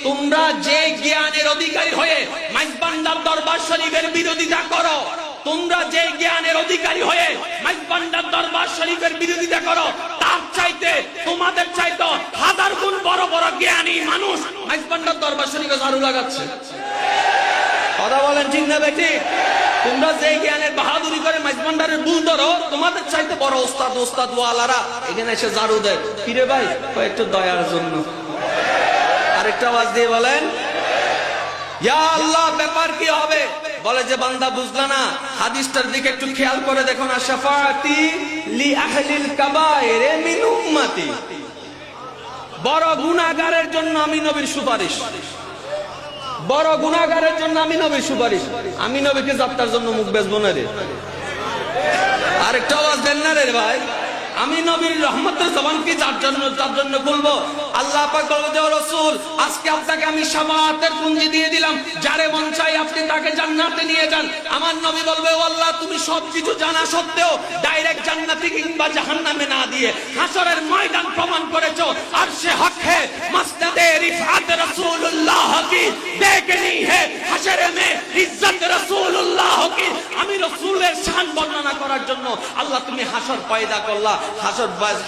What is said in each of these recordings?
তোমরা যে জ্ঞানের অধিকারী হয়ে মাইজবান্ডার দরবার শরীফের বিরোধিতা করো, তোমরা যে জ্ঞানের অধিকারী হয়ে মাইজবান্ডার দরবার শরীফের বিরোধিতা করো, তার চাইতে তোমাদের চাইতে হাজার গুণ বড় বড় জ্ঞানী মানুষ মাইজবান্ডার দরবার শরীফে ঝাড়ু লাগাচ্ছে। কথা বলেন ঠিক না বেটি? তোমরা যে জ্ঞানের বাহাদুরি করে মাইজবান্ডারের বুল ধরো, তোমাদের চাইতে বড় ওস্তাদ ওয়ালারা এখানে এসে ঝাড়ু দেয়। কিরে ভাই? একটু দয়ার জন্য। আরেকটা আওয়াজ দিয়ে বলেন, ইয়া আল্লাহ, ব্যাপার কি হবে? বলে যে বান্দা বুঝলা না, হাদিসটার দিকে একটু খেয়াল করে দেখো না। শাফাআতি লি আহলিল কাবায়ের মিন উম্মতি, বড় গুনাহগারের জন্য আমি নবীর সুপারিশ। বড় গুনাহগারের জন্য আমি নবীর সুপারিশ। আমি নবীকে যাত্রার জন্য মুখ বেচবো না রে। আরেকটা আওয়াজ দেন না রে ভাই। আমি নবীর রহমতের জবান কি যার জন্য বলবো? আল্লাহ পাক বলবে, ও রাসূল, আজকে আপনাকে আমি শাফাআতের পুঞ্জি দিয়ে দিলাম, যারে মন চাই আপনি তাকে জান্নাতে নিয়ে যান। আমার নবী বলবে, ও আল্লাহ, তুমি সবকিছু জানা সত্ত্বেও ডাইরেক্ট জান্নাতে কিংবা জাহান্নামে না দিয়ে হাসরের ময়দান প্রমাণ করেছো। আরশে হক হে মসনদে রিফাত রাসূলুল্লাহ কি দেখনি হে হাসরে মে ইজ্জত রাসূলুল্লাহ কি। আমি রাসূলের শান বর্ণনা করার জন্য আল্লাহ তুমি হাসর পয়দা করলা,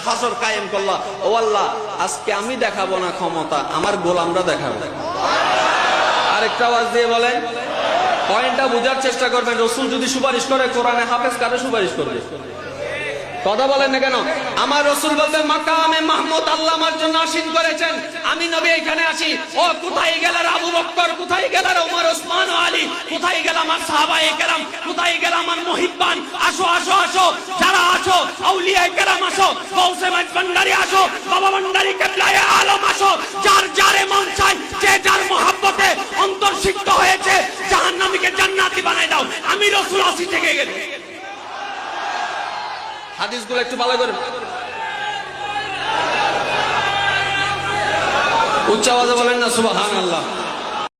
হাসর কায়েম করলা। ও আল্লাহ, আজকে আমি দেখাবো না ক্ষমতা, আমার গোলামরা দেখাবে। আরেকটা আওয়াজ দিয়ে বলেন, পয়েন্টটা বোঝার চেষ্টা করবেন। রাসূল যদি সুপারিশ করে, কোরআনে হাফেজ কারে সুপারিশ করবে? কথা বলেন না কেন? আমার রাসূল বলতে মাকামে মাহমুদ আল্লাহ আমার জন্য আসীন করেছেন, আমি নবী এখানে আছি। ও কোথায় গেল আবু বকর, কোথায় গেল ওমর, ওসমান, আলী, কোথায় গেল আমার সাহাবায়ে কেরাম, কোথায় গেল আমার মুহিব্বান? আসো আসো আসো, যারা আছো আউলিয়ায়ে কেরাম আসো, গৌসে মাইজবান্ডারি আসো, বাবা ভান্ডারী কিবলায়ে আলম আসো। যার যারে মন চায়, যে যার মহব্বতে অন্তর্সিক্ত হয়েছে, জাহান্নামীকে জান্নাতি বানাই দাও। আমি রাসূল আসি থেকে গেল। হাদিসগুলো একটু ভালো করে উচ্চ আওয়াজে বলেন না সুবহানাল্লাহ।